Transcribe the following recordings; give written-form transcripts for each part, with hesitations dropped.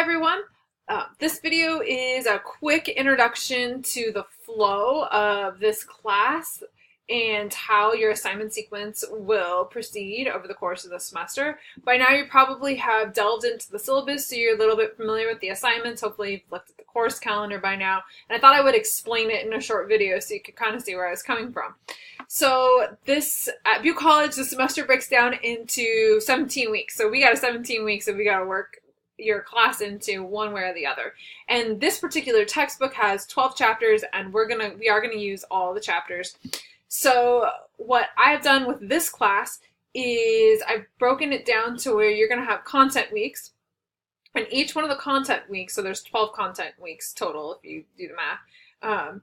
everyone. This video is a quick introduction to the flow of this class and how your assignment sequence will proceed over the course of the semester. By now you probably have delved into the syllabus, so you're a little bit familiar with the assignments. Hopefully you've looked at the course calendar by now. And I thought I would explain it in a short video so you could kind of see where I was coming from. So at Butte College, the semester breaks down into 17 weeks. So we got 17 weeks and we got to work your class into one way or the other. And this particular textbook has 12 chapters, and we are gonna use all the chapters. So what I've done with this class is I've broken it down to where you're gonna have content weeks, and each one of the content weeks, so there's 12 content weeks total if you do the math.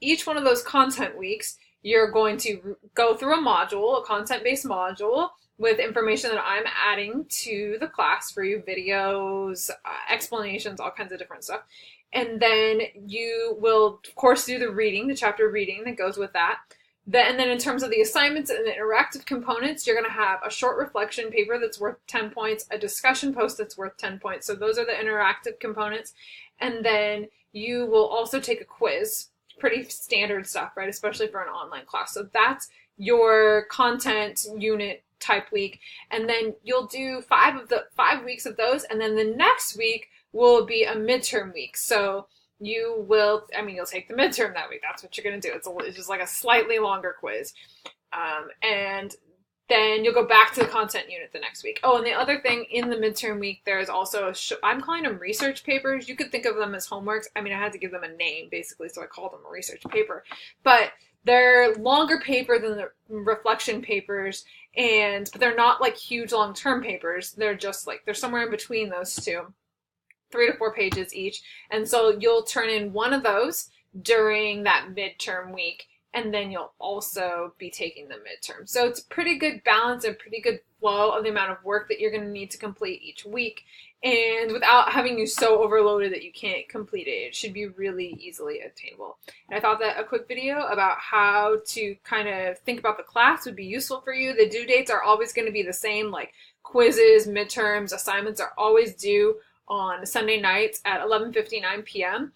Each one of those content weeks, you're going to go through a module, a content-based module, with information that I'm adding to the class for you, videos, explanations, all kinds of different stuff. And then you will, of course, do the reading, the chapter reading that goes with that. And then in terms of the assignments and the interactive components, you're going to have a short reflection paper that's worth 10 points, a discussion post that's worth 10 points. So those are the interactive components. And then you will also take a quiz. Pretty standard stuff, right? Especially for an online class. So that's your content unit type week, and then you'll do 5 weeks of those, and then the next week will be a midterm week. So you'll take the midterm that week. That's what you're going to do. It's just like a slightly longer quiz, and then you'll go back to the content unit the next week. Oh, and the other thing in the midterm week, there's also I'm calling them research papers. You could think of them as homeworks. I had to give them a name basically, so I called them a research paper, but they're longer paper than the reflection papers, but they're not like huge long-term papers. They're just like, they're somewhere in between those two, 3 to 4 pages each. And so you'll turn in one of those during that midterm week, and then you'll also be taking the midterm. So it's a pretty good balance and pretty good flow of the amount of work that you're going to need to complete each week, and without having you so overloaded that you can't complete it. It should be really easily attainable. And I thought that a quick video about how to kind of think about the class would be useful for you. The due dates are always going to be the same, like quizzes, midterms, assignments are always due on Sunday nights at 11:59 p.m.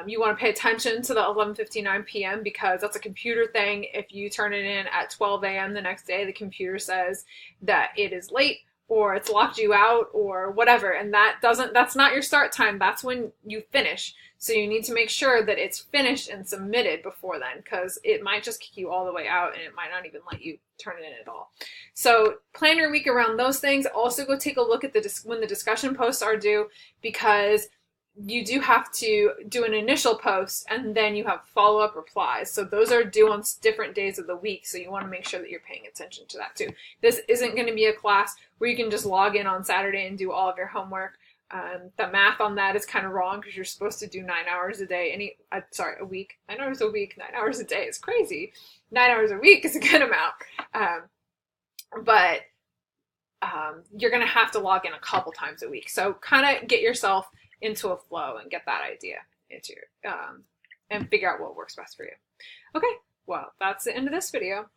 You want to pay attention to the 11:59 p.m. because that's a computer thing. If you turn it in at 12 a.m. the next day, the computer says that it is late, or it's locked you out, or whatever, and that's not your start time. That's when you finish. So you need to make sure that it's finished and submitted before then, because it might just kick you all the way out and it might not even let you turn it in at all. So plan your week around those things. Also go take a look at when the discussion posts are due, because you do have to do an initial post and then you have follow-up replies. So those are due on different days of the week, so you want to make sure that you're paying attention to that too. This isn't going to be a class where you can just log in on Saturday and do all of your homework. The math on that is kind of wrong, because you're supposed to do 9 hours a day, a week. 9 hours a week, 9 hours a day is crazy. 9 hours a week is a good amount. But you're going to have to log in a couple times a week. So kind of get yourself into a flow and get that idea into your, and figure out what works best for you. Okay, well, that's the end of this video.